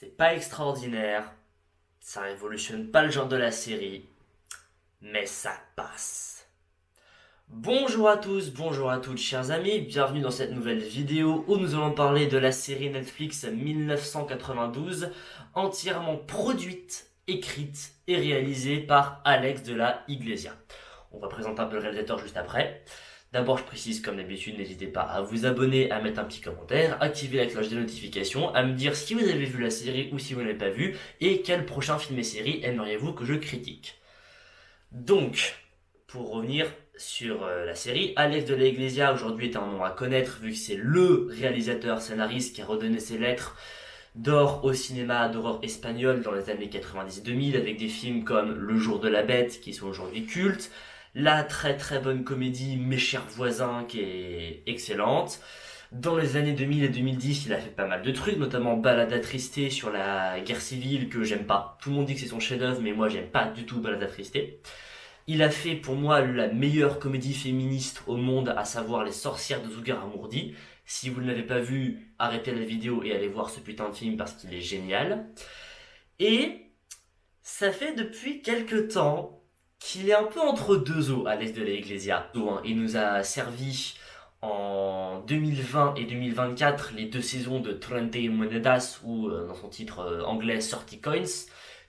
C'est pas extraordinaire, ça révolutionne pas le genre de la série, mais ça passe. Bonjour à tous, bonjour à toutes chers amis, bienvenue dans cette nouvelle vidéo où nous allons parler de la série Netflix 1992, entièrement produite, écrite et réalisée par Alex de la Iglesia. On va présenter un peu le réalisateur juste après. D'abord, je précise, comme d'habitude, n'hésitez pas à vous abonner, à mettre un petit commentaire, activer la cloche des notifications, à me dire si vous avez vu la série ou si vous ne l'avez pas vue, et quel prochain film et série aimeriez-vous que je critique. Donc, pour revenir sur la série, Alex de la Iglesia aujourd'hui est un nom à connaître vu que c'est le réalisateur scénariste qui a redonné ses lettres d'or au cinéma d'horreur espagnol dans les années 90-2000 avec des films comme Le Jour de la Bête qui sont aujourd'hui cultes, la très très bonne comédie Mes chers voisins qui est excellente. Dans les années 2000 et 2010, il a fait pas mal de trucs, notamment Balade attristée sur la guerre civile que j'aime pas. Tout le monde dit que c'est son chef-d'œuvre, mais moi j'aime pas du tout Balade attristée. Il a fait pour moi la meilleure comédie féministe au monde, à savoir Les Sorcières de Zugarramurdi. Si vous ne l'avez pas vu, arrêtez la vidéo et allez voir ce putain de film parce qu'il est génial. Et ça fait depuis quelques temps qu'il est un peu entre deux eaux à l'est de la Iglesia. Il nous a servi en 2020 et 2024 les deux saisons de Trente Monedas ou dans son titre anglais 30 Coins,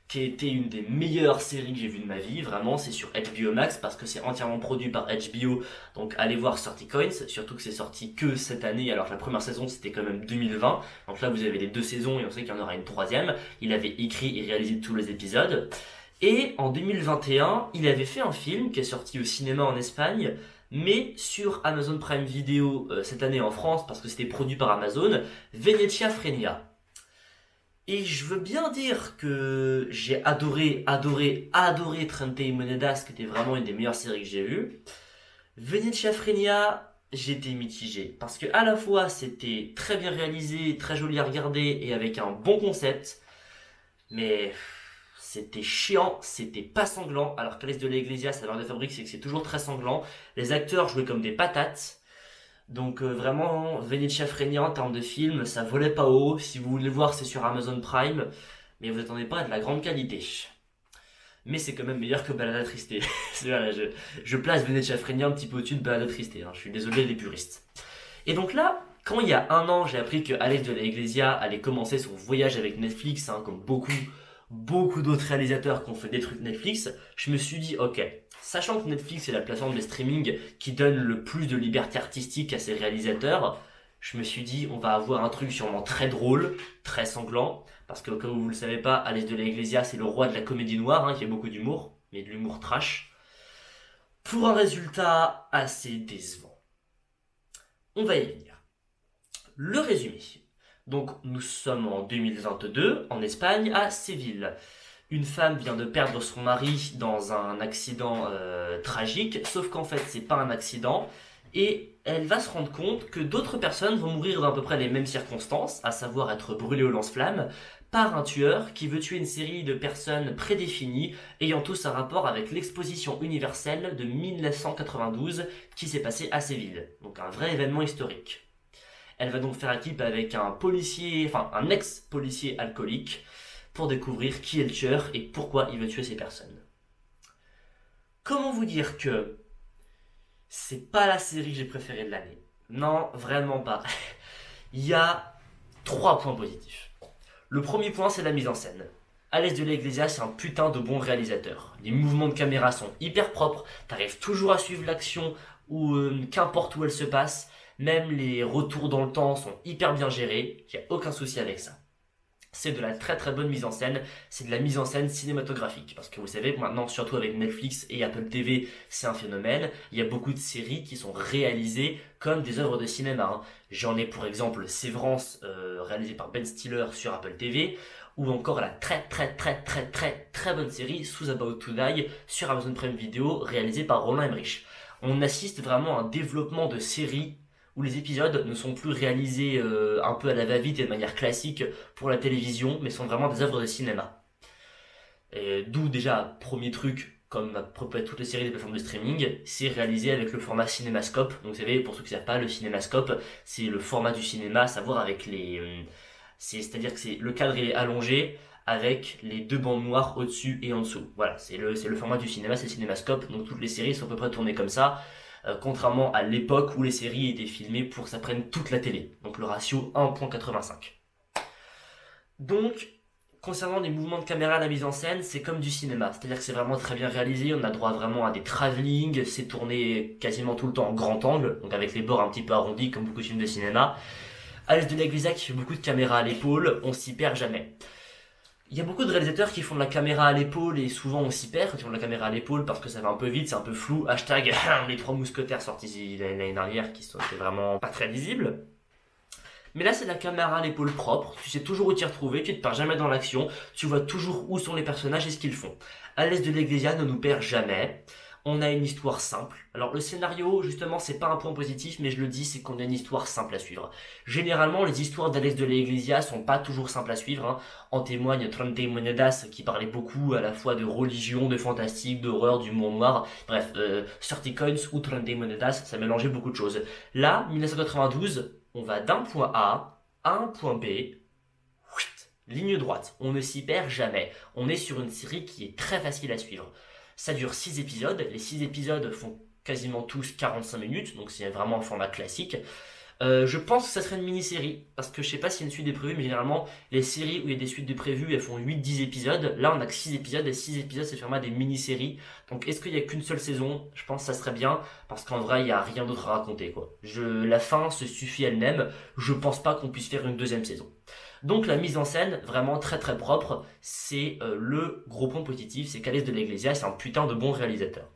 qui a été une des meilleures séries que j'ai vues de ma vie, vraiment, c'est sur HBO Max parce que c'est entièrement produit par HBO, donc allez voir 30 Coins, surtout que c'est sorti que cette année, alors que la première saison c'était quand même 2020, donc là vous avez les deux saisons et on sait qu'il y en aura une troisième, il avait écrit et réalisé tous les épisodes, et en 2021, il avait fait un film qui est sorti au cinéma en Espagne, mais sur Amazon Prime Video cette année en France, parce que c'était produit par Amazon, Venetia Frenia. Et je veux bien dire que j'ai adoré Trente Monedas, qui était vraiment une des meilleures séries que j'ai vues. Venetia Frenia, j'étais mitigé. Parce que à la fois c'était très bien réalisé, très joli à regarder et avec un bon concept, mais c'était chiant, c'était pas sanglant. Alors qu'Alex de la Iglesia, sa marque de fabrique, c'est que c'est toujours très sanglant. Les acteurs jouaient comme des patates. Donc vraiment, Venetia Frenia en termes de film, ça volait pas haut. Si vous voulez le voir, c'est sur Amazon Prime, mais vous attendez pas à de la grande qualité. Mais c'est quand même meilleur que Balada Triste. Voilà, je place Venetia Frenia un petit peu au-dessus de Balada Triste. Hein. Je suis désolé les puristes. Et donc là, quand il y a un an, j'ai appris que Alex de la Iglesia allait commencer son voyage avec Netflix, hein, comme beaucoup d'autres réalisateurs qui ont fait des trucs Netflix, je me suis dit, ok, sachant que Netflix est la plateforme de streaming qui donne le plus de liberté artistique à ses réalisateurs, je me suis dit, on va avoir un truc sûrement très drôle, très sanglant, parce que comme vous ne le savez pas, Alex de la Iglesia, c'est le roi de la comédie noire, hein, qui a beaucoup d'humour, mais de l'humour trash, pour un résultat assez décevant. On va y venir. Le résumé. Donc nous sommes en 2022 en Espagne à Séville. Une femme vient de perdre son mari dans un accident tragique, sauf qu'en fait c'est pas un accident et elle va se rendre compte que d'autres personnes vont mourir dans à peu près les mêmes circonstances, à savoir être brûlées au lance-flammes par un tueur qui veut tuer une série de personnes prédéfinies ayant tous un rapport avec l'exposition universelle de 1992 qui s'est passée à Séville. Donc un vrai événement historique. Elle va donc faire équipe avec un ex-policier alcoolique pour découvrir qui est le tueur et pourquoi il veut tuer ces personnes. Comment vous dire que c'est pas la série que j'ai préférée de l'année? Non, vraiment pas. Il y a 3 points positifs. Le premier point, c'est la mise en scène. Alex de la Iglesia, c'est un putain de bon réalisateur. Les mouvements de caméra sont hyper propres, t'arrives toujours à suivre l'action ou qu'importe où elle se passe. Même les retours dans le temps sont hyper bien gérés, il n'y a aucun souci avec ça. C'est de la très très bonne mise en scène, c'est de la mise en scène cinématographique. Parce que vous savez que maintenant, surtout avec Netflix et Apple TV, c'est un phénomène. Il y a beaucoup de séries qui sont réalisées comme des œuvres de cinéma. Hein. J'en ai pour exemple Sévrance, réalisée par Ben Stiller sur Apple TV, ou encore la très bonne série Sous About to Die sur Amazon Prime Video, réalisée par Roland Emmerich. On assiste vraiment à un développement de séries où les épisodes ne sont plus réalisés un peu à la va-vite et de manière classique pour la télévision, mais sont vraiment des œuvres de cinéma. Et d'où déjà, premier truc, comme à peu près toutes les séries des plateformes de streaming, c'est réalisé avec le format cinémascope. Donc vous savez, pour ceux qui ne savent pas, le cinémascope, c'est le format du cinéma, à savoir avec C'est-à-dire que le cadre il est allongé avec les deux bandes noires au-dessus et en dessous. Voilà, c'est le format du cinéma, c'est le cinémascope, donc toutes les séries sont à peu près tournées comme ça, contrairement à l'époque où les séries étaient filmées pour que ça prenne toute la télé, donc le ratio 1.85. Donc, concernant les mouvements de caméra, la mise en scène, c'est comme du cinéma, c'est-à-dire que c'est vraiment très bien réalisé, on a droit vraiment à des travelling, c'est tourné quasiment tout le temps en grand angle, donc avec les bords un petit peu arrondis comme beaucoup de films de cinéma. Alex de la Iglesia qui fait beaucoup de caméra à l'épaule, on s'y perd jamais. Il y a beaucoup de réalisateurs qui font de la caméra à l'épaule et souvent on s'y perd quand ils font de la caméra à l'épaule parce que ça va un peu vite, c'est un peu flou. Hashtag les trois mousquetaires sortis l'année dernière qui sont vraiment pas très lisibles. Mais là c'est de la caméra à l'épaule propre, tu sais toujours où t'y retrouver, tu te perds jamais dans l'action, tu vois toujours où sont les personnages et ce qu'ils font. Alex de l'Iglesia ne nous perd jamais. On a une histoire simple. Alors le scénario, justement, c'est pas un point positif, mais je le dis, c'est qu'on a une histoire simple à suivre. Généralement, les histoires d'Alex de la Iglesia sont pas toujours simples à suivre. Hein. En témoigne Trente Monedas, qui parlait beaucoup à la fois de religion, de fantastique, d'horreur, d'humour noir. Bref, 30 Coins ou Trente Monedas, ça mélangeait beaucoup de choses. Là, 1992, on va d'un point A à un point B, ligne droite. On ne s'y perd jamais. On est sur une série qui est très facile à suivre. Ça dure 6 épisodes. Les 6 épisodes font quasiment tous 45 minutes, donc c'est vraiment un format classique. Je pense que ça serait une mini-série, parce que je sais pas s'il y a une suite de prévue, mais généralement, les séries où il y a des suites de prévues, elles font 8-10 épisodes. Là, on a que 6 épisodes, et 6 épisodes, c'est le format des mini-séries. Donc, est-ce qu'il y a qu'une seule saison? Je pense que ça serait bien, parce qu'en vrai, il y a rien d'autre à raconter, quoi. La fin se suffit elle-même. Je pense pas qu'on puisse faire une deuxième saison. Donc la mise en scène, vraiment très très propre, c'est le gros point positif, c'est qu'Alex de la Iglesia, c'est un putain de bon réalisateur.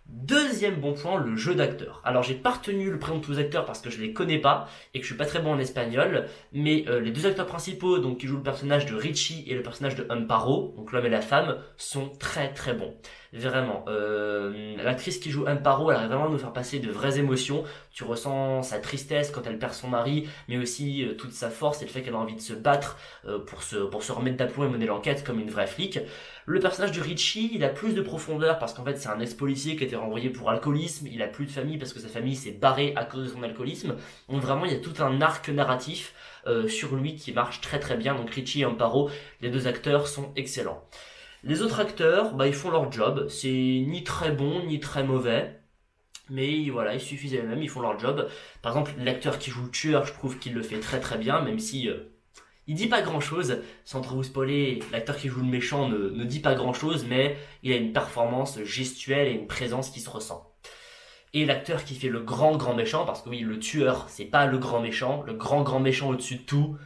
Deuxième bon point, le jeu d'acteur. Alors j'ai pas retenu le prénom de tous les acteurs parce que je les connais pas et que je suis pas très bon en espagnol, mais les deux acteurs principaux, donc qui jouent le personnage de Richie et le personnage de Amparo, donc l'homme et la femme, sont très très bons. Vraiment, l'actrice qui joue Amparo, elle arrive vraiment à nous faire passer de vraies émotions. Tu ressens sa tristesse quand elle perd son mari, mais aussi toute sa force et le fait qu'elle a envie de se battre pour se remettre d'aplomb et mener l'enquête comme une vraie flic. Le personnage de Richie, il a plus de profondeur parce qu'en fait c'est un ex-policier qui a été renvoyé pour alcoolisme, il a plus de famille parce que sa famille s'est barrée à cause de son alcoolisme. Donc vraiment il y a tout un arc narratif sur lui qui marche très très bien. Donc Richie et Amparo, les deux acteurs sont excellents. Les autres acteurs, ils font leur job, c'est ni très bon ni très mauvais. Mais voilà, il suffisait eux-mêmes, ils font leur job. Par exemple, l'acteur qui joue le tueur, je trouve qu'il le fait très très bien, même si il dit pas grand chose. Sans trop vous spoiler, l'acteur qui joue le méchant ne dit pas grand chose, mais il a une performance gestuelle et une présence qui se ressent. Et l'acteur qui fait le grand méchant, parce que oui, le tueur, c'est pas le grand méchant, le grand méchant au-dessus de tout,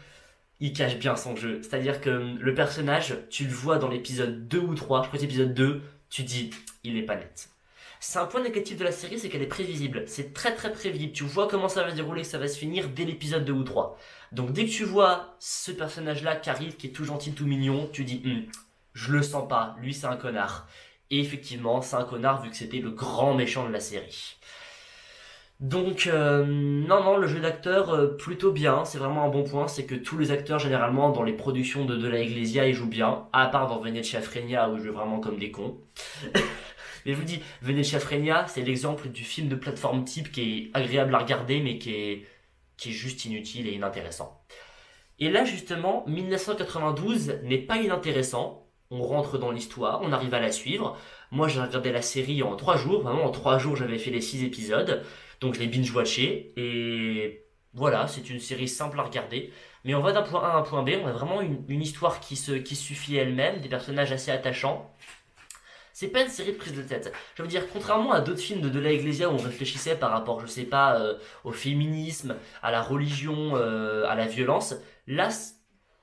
il cache bien son jeu. C'est-à-dire que le personnage, tu le vois dans l'épisode 2 ou 3, je crois que c'est l'épisode 2, tu dis, il est pas net. C'est un point négatif de la série, c'est qu'elle est prévisible. C'est très très prévisible. Tu vois comment ça va se dérouler, que ça va se finir dès l'épisode 2 ou 3. Donc dès que tu vois ce personnage-là qui arrive, qui est tout gentil, tout mignon, tu dis, je le sens pas, lui c'est un connard. Et effectivement, c'est un connard vu que c'était le grand méchant de la série. Donc non, le jeu d'acteur plutôt bien, c'est vraiment un bon point, c'est que tous les acteurs généralement dans les productions de la Iglesia ils jouent bien, à part dans Venezia Frenia où ils jouent vraiment comme des cons. Mais je vous dis, Venezia Frenia c'est l'exemple du film de plateforme type qui est agréable à regarder mais qui est juste inutile et inintéressant. Et là justement, 1992 n'est pas inintéressant, on rentre dans l'histoire, on arrive à la suivre. Moi j'ai regardé la série en 3 jours, vraiment en 3 jours j'avais fait les 6 épisodes. Donc je l'ai binge-watché et voilà, c'est une série simple à regarder. Mais on va d'un point A à un point B, on a vraiment une histoire qui suffit elle-même, des personnages assez attachants. C'est pas une série de prise de tête. Je veux dire, contrairement à d'autres films de la Iglesia où on réfléchissait par rapport, je sais pas, au féminisme, à la religion, à la violence, là,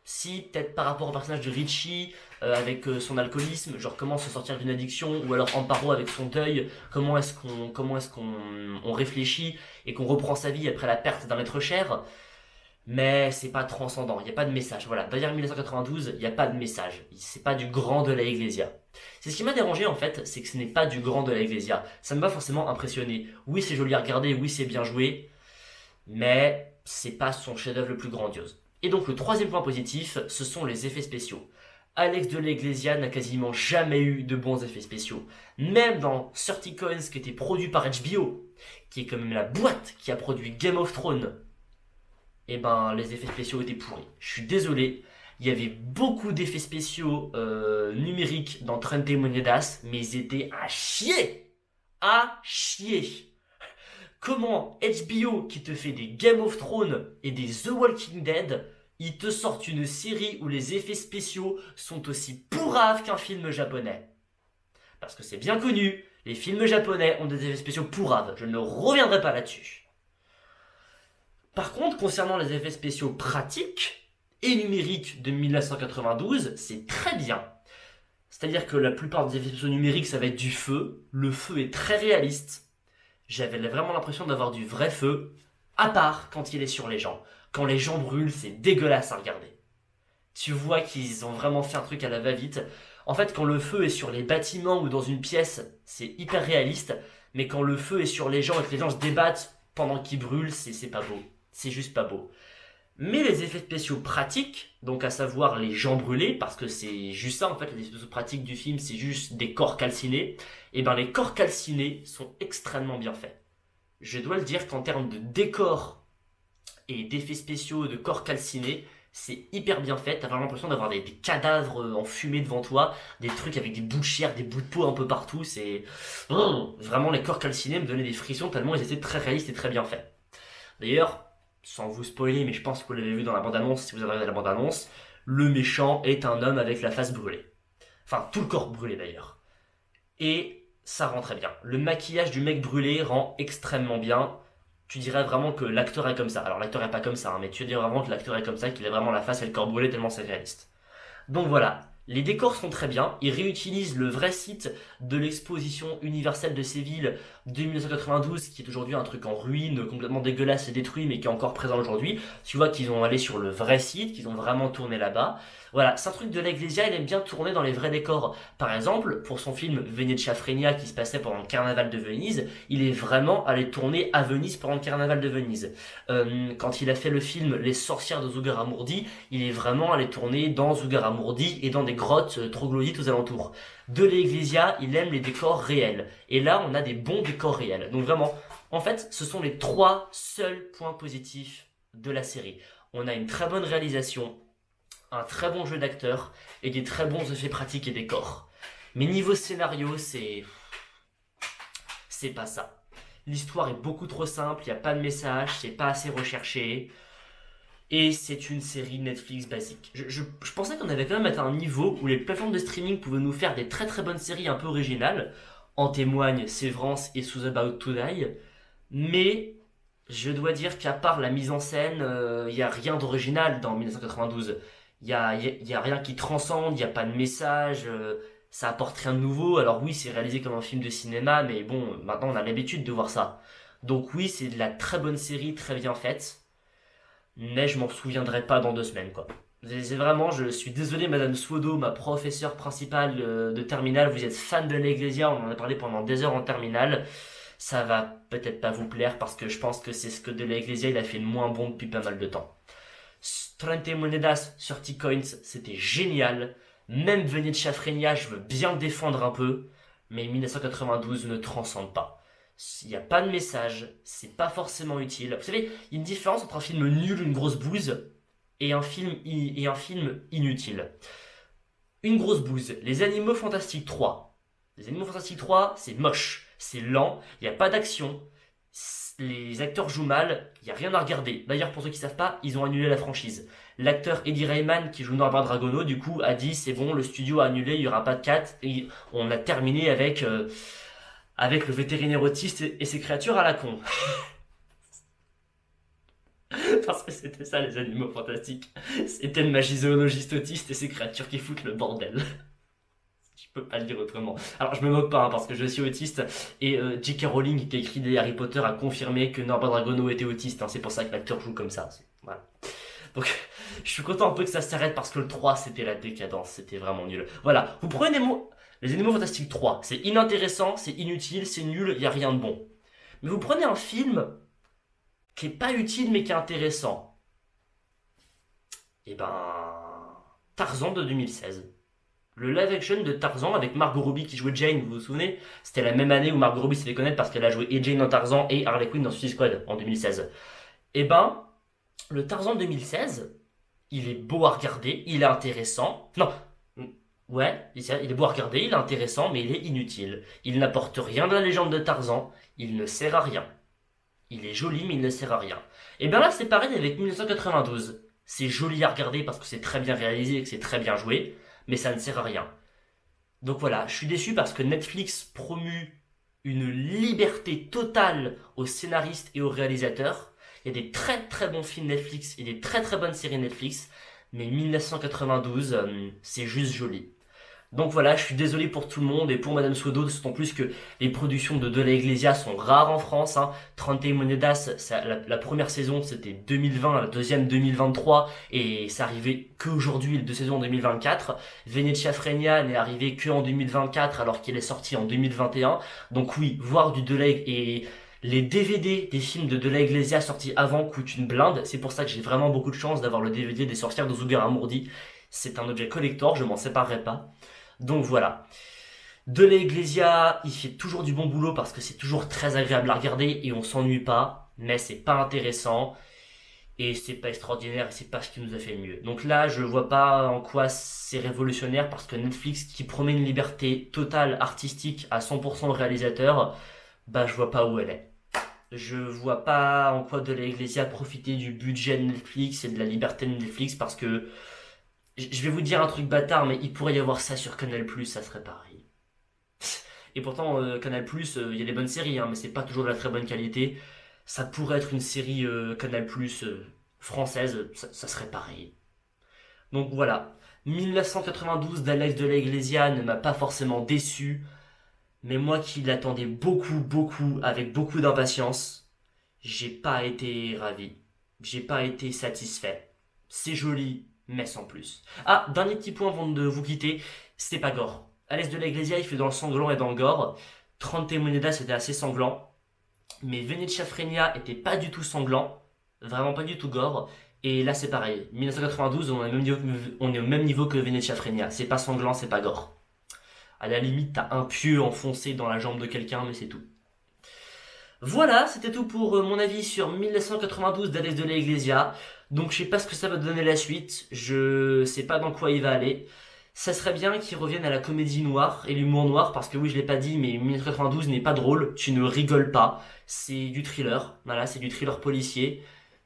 si peut-être par rapport au personnage de Richie, avec son alcoolisme, genre comment se sortir d'une addiction, ou alors Amparo avec son deuil, comment est-ce qu'on réfléchit et qu'on reprend sa vie après la perte d'un être cher, mais c'est pas transcendant, il n'y a pas de message. Voilà, derrière 1992, il n'y a pas de message. C'est pas du grand de la Iglesia. C'est ce qui m'a dérangé en fait, c'est que ce n'est pas du grand de la Iglesia. Ça ne m'a forcément impressionné. Oui, c'est joli à regarder, oui, c'est bien joué, mais c'est pas son chef-d'œuvre le plus grandiose. Et donc le troisième point positif, ce sont les effets spéciaux. Alex de la Iglesia n'a quasiment jamais eu de bons effets spéciaux. Même dans 30 Coins qui était produit par HBO, qui est quand même la boîte qui a produit Game of Thrones, et ben les effets spéciaux étaient pourris. Je suis désolé, il y avait beaucoup d'effets spéciaux numériques dans Trente Monedas, mais ils étaient à chier. À chier. Comment HBO, qui te fait des Game of Thrones et des The Walking Dead, ils te sortent une série où les effets spéciaux sont aussi pourraves qu'un film japonais? Parce que c'est bien connu, les films japonais ont des effets spéciaux pourraves. Je ne reviendrai pas là-dessus. Par contre, concernant les effets spéciaux pratiques et numériques de 1992, c'est très bien. C'est-à-dire que la plupart des effets spéciaux numériques, ça va être du feu. Le feu est très réaliste. J'avais vraiment l'impression d'avoir du vrai feu, à part quand il est sur les gens. Quand les gens brûlent, c'est dégueulasse à regarder. Tu vois qu'ils ont vraiment fait un truc à la va-vite. En fait, quand le feu est sur les bâtiments ou dans une pièce, c'est hyper réaliste. Mais quand le feu est sur les gens et que les gens se débattent pendant qu'ils brûlent, c'est pas beau. C'est juste pas beau. Mais les effets spéciaux pratiques, donc à savoir les gens brûlés, parce que c'est juste ça en fait, les effets spéciaux pratiques du film, c'est juste des corps calcinés, et ben les corps calcinés sont extrêmement bien faits. Je dois le dire qu'en termes de décor et d'effets spéciaux de corps calcinés, c'est hyper bien fait. T'as vraiment l'impression d'avoir des cadavres en fumée devant toi, des trucs avec des bouts de chair, des bouts de peau un peu partout. C'est vraiment, les corps calcinés me donnaient des frissons tellement ils étaient très réalistes et très bien faits. D'ailleurs, sans vous spoiler, mais je pense que vous l'avez vu dans la bande-annonce, si vous avez regardé la bande-annonce, le méchant est un homme avec la face brûlée. Enfin, tout le corps brûlé d'ailleurs. Et ça rend très bien. Le maquillage du mec brûlé rend extrêmement bien. Tu dirais vraiment que l'acteur est comme ça. Alors l'acteur est pas comme ça, hein, mais tu dirais vraiment que l'acteur est comme ça, qu'il a vraiment la face et le corps brûlé tellement c'est réaliste. Donc voilà, les décors sont très bien, ils réutilisent le vrai site de l'exposition universelle de Séville de 1992, qui est aujourd'hui un truc en ruine, complètement dégueulasse et détruit, mais qui est encore présent aujourd'hui. Tu vois qu'ils ont allé sur le vrai site, qu'ils ont vraiment tourné là-bas. Voilà, c'est un truc de l'Eglésia, il aime bien tourner dans les vrais décors. Par exemple, pour son film Venezia Frenia qui se passait pendant le carnaval de Venise, il est vraiment allé tourner à Venise pendant le carnaval de Venise. Quand il a fait le film Les sorcières de Zugarramurdi, il est vraiment allé tourner dans Zugarramurdi et dans des grottes troglodytes aux alentours. De l'Eglésia, il aime les décors réels. Et là, on a des bons décors réels. Donc vraiment, en fait, ce sont les 3 seuls points positifs de la série. On a une très bonne réalisation, un très bon jeu d'acteurs et des très bons effets pratiques et décors. Mais niveau scénario, c'est pas ça. L'histoire est beaucoup trop simple, il n'y a pas de message, c'est pas assez recherché. Et c'est une série Netflix basique. Je pensais qu'on avait quand même atteint un niveau où les plateformes de streaming pouvaient nous faire des très très bonnes séries un peu originales. En témoignent Sévrance et Sous About to Die. Mais je dois dire qu'à part la mise en scène, il n'y a rien d'original dans 1992. Il y a rien qui transcende, il n'y a pas de message, ça apporte rien de nouveau. Alors oui, c'est réalisé comme un film de cinéma, mais bon, maintenant on a l'habitude de voir ça. Donc oui, c'est de la très bonne série, très bien faite. Mais je m'en souviendrai pas dans 2 semaines, quoi. C'est vraiment, je suis désolé, Madame Swodo, ma professeure principale de terminale, vous êtes fan de l'Eglésia, on en a parlé pendant des heures en terminale. Ça va peut-être pas vous plaire parce que je pense que c'est ce que de l'Eglésia il a fait de moins bon depuis pas mal de temps. Trente Monedas sur T-Coins, c'était génial. Même Venezia Frenia, je veux bien le défendre un peu, mais 1992 ne transcende pas. Il n'y a pas de message, c'est pas forcément utile. Vous savez, il y a une différence entre un film nul, une grosse bouse, et un film inutile. Une grosse bouse, Les Animaux Fantastiques 3. Les Animaux Fantastiques 3, c'est moche, c'est lent, il n'y a pas d'action, les acteurs jouent mal, il n'y a rien à regarder. D'ailleurs, pour ceux qui ne savent pas, ils ont annulé la franchise. L'acteur Eddie Rayman, qui joue Norbert Dragono, du coup, a dit c'est bon, le studio a annulé, il n'y aura pas de 4, et on a terminé avec le vétérinaire autiste et ses créatures à la con. Parce que c'était ça, les animaux fantastiques. C'était le magizoologiste autiste et ses créatures qui foutent le bordel. Je peux pas le dire autrement. Alors je me moque pas, hein, parce que je suis autiste et J.K. Rowling qui a écrit des Harry Potter a confirmé que Norbert Dragono était autiste, hein, c'est pour ça que l'acteur joue comme ça. Voilà. Donc je suis content un peu que ça s'arrête parce que le 3 c'était la décadence, c'était vraiment nul. Voilà, vous prenez les Animaux Fantastiques 3, c'est inintéressant, c'est inutile, c'est nul, il y a rien de bon. Mais vous prenez un film qui est pas utile mais qui est intéressant. Et ben Tarzan de 2016. Le live action de Tarzan avec Margot Robbie qui jouait Jane, vous vous souvenez? C'était la même année où Margot Robbie s'est fait connaître parce qu'elle a joué et Jane dans Tarzan et Harley Quinn dans Suicide Squad en 2016. Et ben, Le Tarzan 2016, il est beau à regarder, il est intéressant. Non, ouais, il est beau à regarder, il est intéressant, mais il est inutile. Il n'apporte rien de la légende de Tarzan, il ne sert à rien. Il est joli, mais il ne sert à rien. Et bien là, c'est pareil avec 1992. C'est joli à regarder parce que c'est très bien réalisé et que c'est très bien joué, mais ça ne sert à rien. Donc voilà, je suis déçu parce que Netflix promue une liberté totale aux scénaristes et aux réalisateurs. Il y a des très très bons films Netflix et des très très bonnes séries Netflix, mais 1992, c'est juste joli. Donc voilà, je suis désolé pour tout le monde et pour Madame Suedo, d'autant plus que les productions de la Iglesia sont rares en France. Hein. Trente et Monedas, la première saison c'était 2020, la deuxième 2023 et ça arrivait qu'aujourd'hui, les deux saisons en 2024. Venezia Fregna n'est arrivé que en 2024 alors qu'il est sorti en 2021. Donc oui, voir du Delay et les DVD des films de la Iglesia sortis avant coûtent une blinde. C'est pour ça que j'ai vraiment beaucoup de chance d'avoir le DVD des Sorcières de Zugarramurdi. C'est un objet collector, je m'en séparerai pas. Donc voilà. De l'Eglésia, il fait toujours du bon boulot parce que c'est toujours très agréable à regarder et on s'ennuie pas, mais c'est pas intéressant et c'est pas extraordinaire et c'est pas ce qui nous a fait le mieux. Donc là, je vois pas en quoi c'est révolutionnaire parce que Netflix qui promet une liberté totale artistique à 100% au réalisateur, bah je vois pas où elle est. Je vois pas en quoi de l'Eglésia profiter du budget de Netflix et de la liberté de Netflix parce que je vais vous dire un truc bâtard, mais il pourrait y avoir ça sur Canal+, ça serait pareil. Et pourtant, Canal+, il y a des bonnes séries, hein, mais c'est pas toujours de la très bonne qualité. Ça pourrait être une série Canal+, française, ça serait pareil. Donc voilà. 1992 d'Alex de la Iglesia ne m'a pas forcément déçu, mais moi qui l'attendais beaucoup, beaucoup, avec beaucoup d'impatience, j'ai pas été ravi. J'ai pas été satisfait. C'est joli, mais sans plus. Ah, dernier petit point avant de vous quitter, c'était pas gore. Alex de la Iglesia, il fait dans le sanglant et dans le gore. Trente Monedas c'était assez sanglant. Mais Venezia Fregna était pas du tout sanglant. Vraiment pas du tout gore. Et là c'est pareil. 1992, on est au même niveau que Venezia Fregna. C'est pas sanglant, c'est pas gore. À la limite, t'as un pieu enfoncé dans la jambe de quelqu'un, mais c'est tout. Voilà, c'était tout pour mon avis sur 1992 d'Alex de la Iglesia. Donc je sais pas ce que ça va donner la suite, je sais pas dans quoi il va aller. Ça serait bien qu'il revienne à la comédie noire et l'humour noir parce que oui, je l'ai pas dit, mais 1992 n'est pas drôle, tu ne rigoles pas. C'est du thriller, voilà, c'est du thriller policier.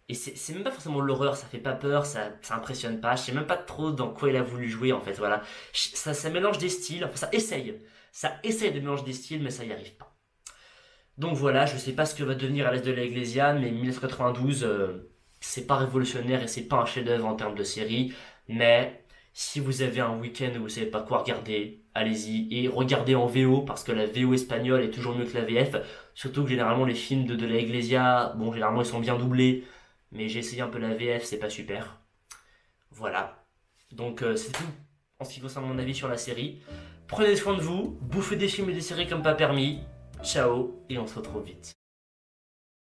Et c'est même pas forcément l'horreur, ça fait pas peur, ça impressionne pas. Je sais même pas trop dans quoi il a voulu jouer en fait, voilà. Ça mélange des styles, enfin ça essaye. Ça essaye de mélanger des styles, mais ça y arrive pas. Donc voilà, je sais pas ce que va devenir à l'Est de la Iglesia, mais 1992, c'est pas révolutionnaire et c'est pas un chef-d'œuvre en termes de série. Mais si vous avez un week-end où vous savez pas quoi regarder, allez-y et regardez en VO parce que la VO espagnole est toujours mieux que la VF. Surtout que généralement les films de la Iglesia, bon généralement ils sont bien doublés, mais j'ai essayé un peu la VF, c'est pas super. Voilà. Donc c'est tout en ce qui concerne mon avis sur la série. Prenez soin de vous, bouffez des films et des séries comme pas permis. Ciao et on se retrouve vite.